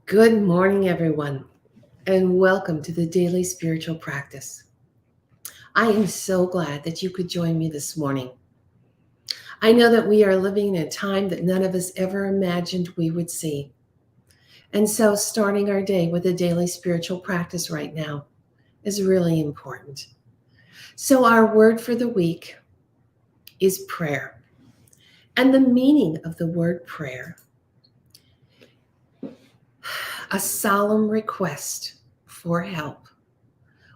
Good morning, everyone, and welcome to the Daily Spiritual Practice. I am so glad that you could join me this morning. I know that we are living in a time that none of us ever imagined we would see. And so, starting our day with a daily spiritual practice right now is really important. So, our word for the week is prayer. And the meaning of the word prayer, a solemn request for help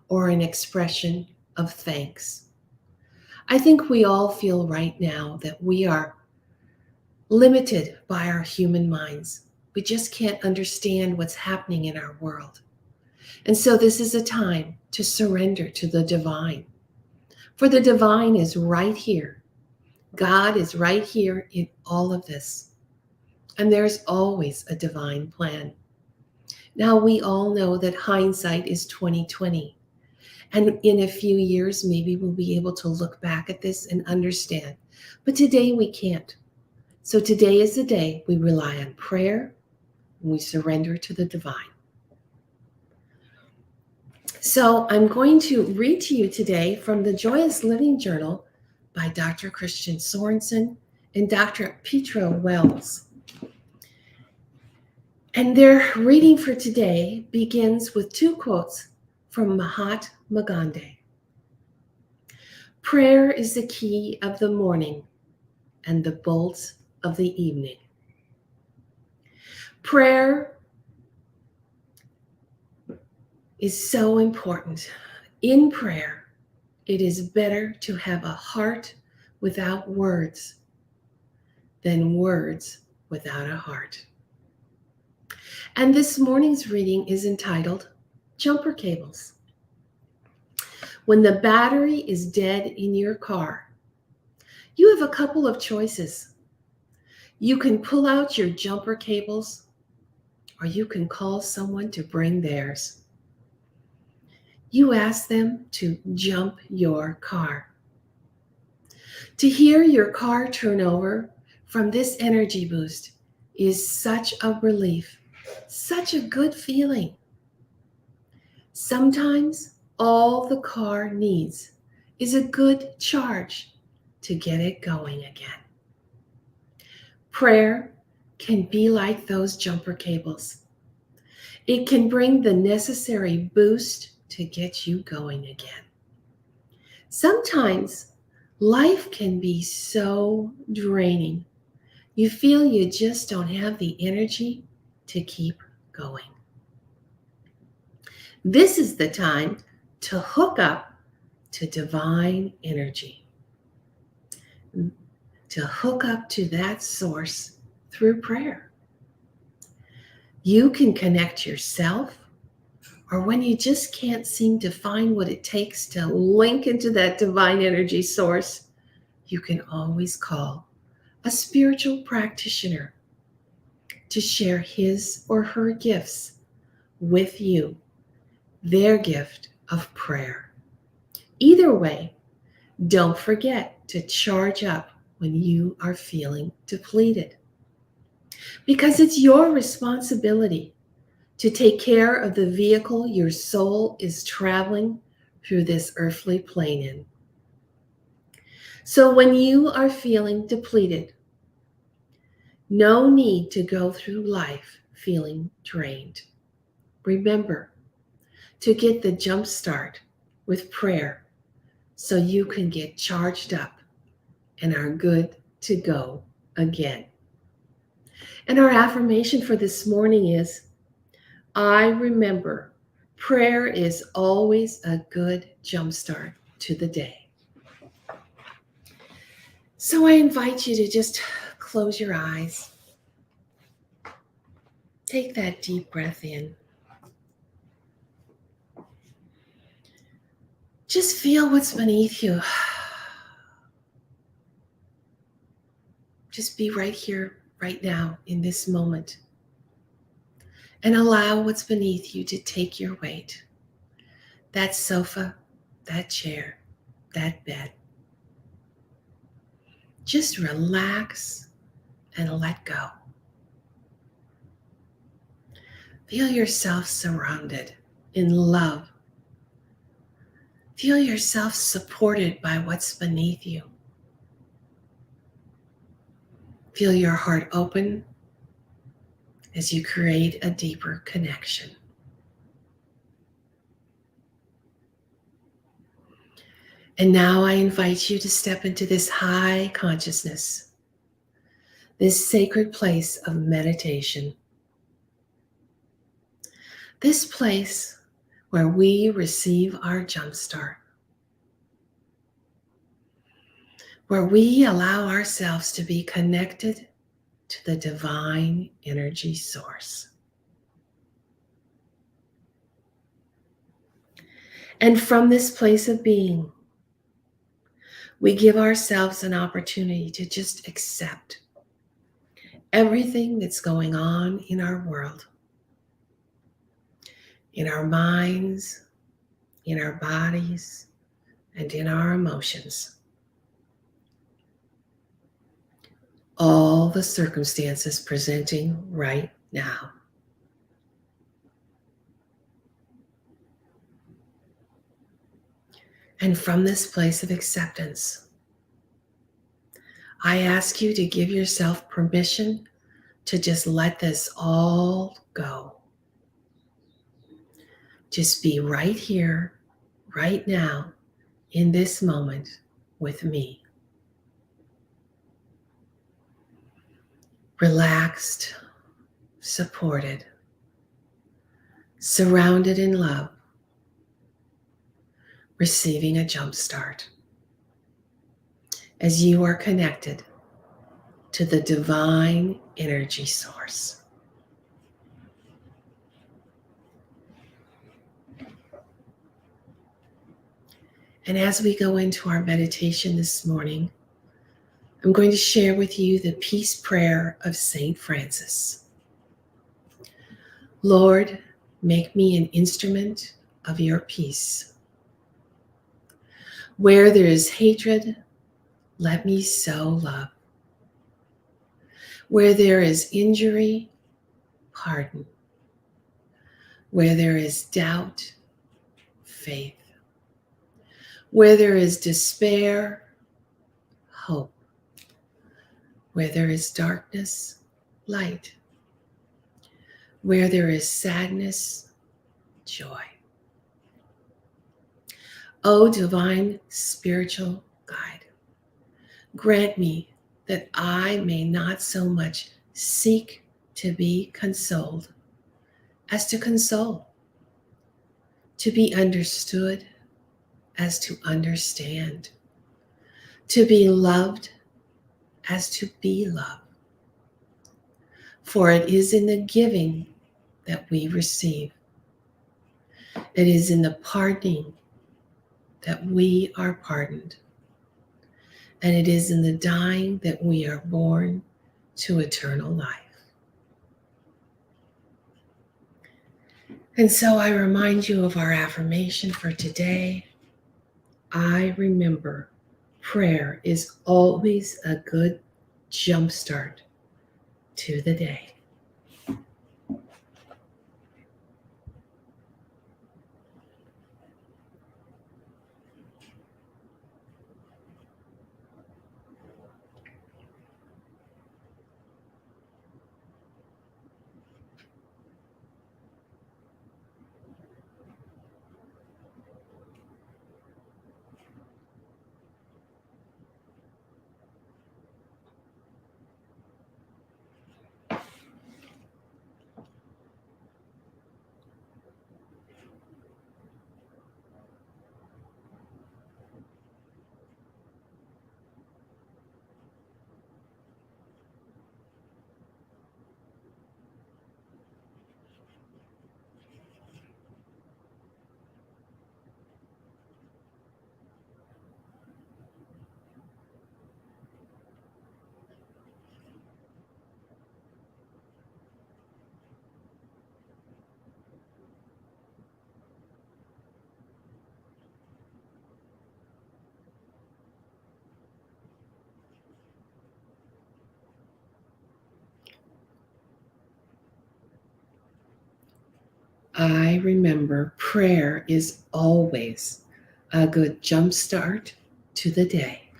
or an expression of thanks. I think we all feel right now that we are limited by our human minds. We just can't understand what's happening in our world. And so this is a time to surrender to the divine. For the divine is right here. God is right here in all of this. And there's always a divine plan. Now we all know that hindsight is 2020. And in a few years, maybe we'll be able to look back at this and understand. But today we can't. So today is the day we rely on prayer and we surrender to the divine. So I'm going to read to you today from the Joyous Living Journal by Dr. Christian Sorensen and Dr. Petra Wells. And their reading for today begins with two quotes from Mahatma Gandhi. Prayer is the key of the morning and the bolts of the evening. Prayer is so important. In prayer, it is better to have a heart without words than words without a heart. And this morning's reading is entitled Jumper Cables. When the battery is dead in your car, you have a couple of choices. You can pull out your jumper cables, or you can call someone to bring theirs. You ask them to jump your car. To hear your car turn over from this energy boost is such a relief, such a good feeling. Sometimes all the car needs is a good charge to get it going again. Prayer can be like those jumper cables. It can bring the necessary boost to get you going again. Sometimes life can be so draining. You feel you just don't have the energy to keep going. This is the time to hook up to divine energy, to hook up to that source through prayer. You can connect yourself, or when you just can't seem to find what it takes to link into that divine energy source, you can always call a spiritual practitioner to share his or her gifts with you, their gift of prayer. Either way, don't forget to charge up when you are feeling depleted, because it's your responsibility to take care of the vehicle your soul is traveling through this earthly plane in. So when you are feeling depleted, no need to go through life feeling drained. Remember to get the jump start with prayer so you can get charged up and are good to go again. And our affirmation for this morning is, I remember prayer is always a good jumpstart to the day. So I invite you to just close your eyes. Take that deep breath in. Just feel what's beneath you. Just be right here, right now, in this moment. And allow what's beneath you to take your weight. That sofa, that chair, that bed. Just relax and let go. Feel yourself surrounded in love. Feel yourself supported by what's beneath you. Feel your heart open as you create a deeper connection. And now I invite you to step into this high consciousness, this sacred place of meditation, this place where we receive our jumpstart, where we allow ourselves to be connected to the divine energy source. And from this place of being, we give ourselves an opportunity to just accept everything that's going on in our world, in our minds, in our bodies, and in our emotions. All the circumstances presenting right now. And from this place of acceptance, I ask you to give yourself permission to just let this all go. Just be right here, right now, in this moment with me. Relaxed, supported, surrounded in love, receiving a jump start as you are connected to the divine energy source. And as we go into our meditation this morning, I'm going to share with you the peace prayer of St. Francis. Lord, make me an instrument of your peace. Where there is hatred, let me sow love. Where there is injury, pardon. Where there is doubt, faith. Where there is despair, hope. Where there is darkness, light. Where there is sadness, joy. O divine spiritual guide, grant me that I may not so much seek to be consoled as to console, to be understood as to understand, to be loved as to be loved. For it is in the giving that we receive. It is in the pardoning that we are pardoned. And it is in the dying that we are born to eternal life. And so I remind you of our affirmation for today. I remember prayer is always a good jumpstart to the day. I remember prayer is always a good jump start to the day.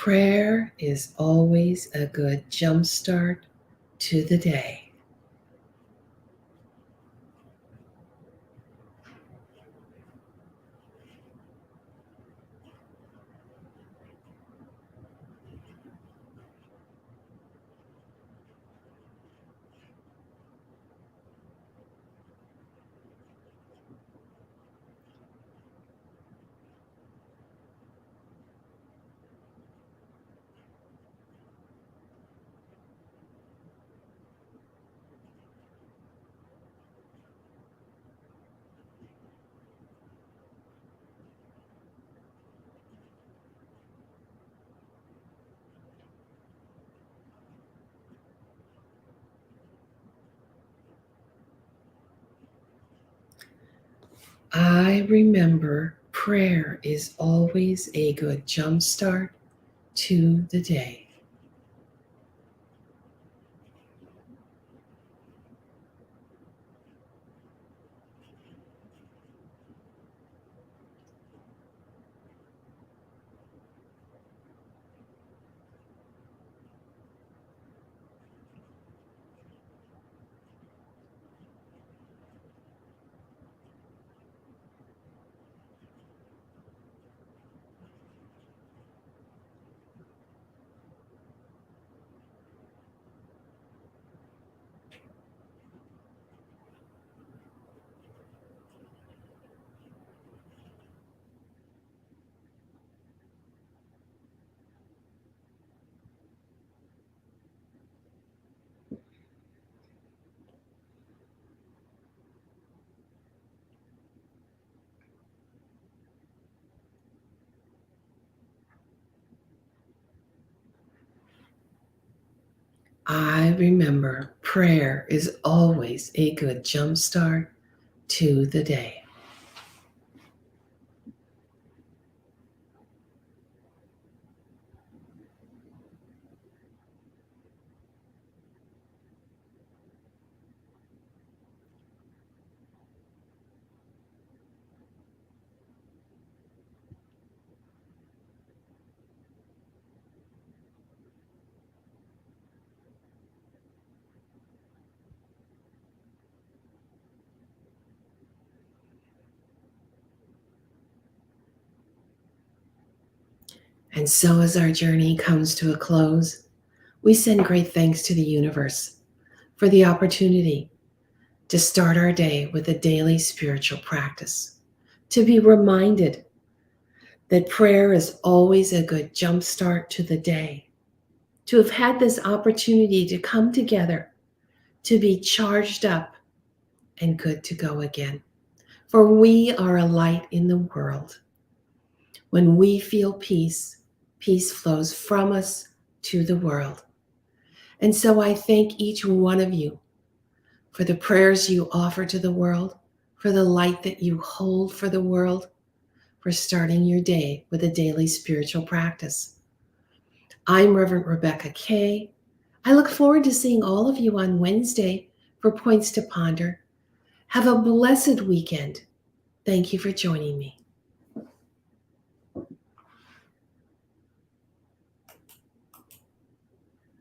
Prayer is always a good jump start to the day. I remember prayer is always a good jump start to the day. I remember prayer is always a good jump start to the day. And so, as our journey comes to a close, we send great thanks to the universe for the opportunity to start our day with a daily spiritual practice, to be reminded that prayer is always a good jump start to the day, to have had this opportunity to come together, to be charged up and good to go again. For we are a light in the world. When we feel peace, peace flows from us to the world. And so I thank each one of you for the prayers you offer to the world, for the light that you hold for the world, for starting your day with a daily spiritual practice. I'm Reverend Rebecca Kay. I look forward to seeing all of you on Wednesday for Points to Ponder. Have a blessed weekend. Thank you for joining me.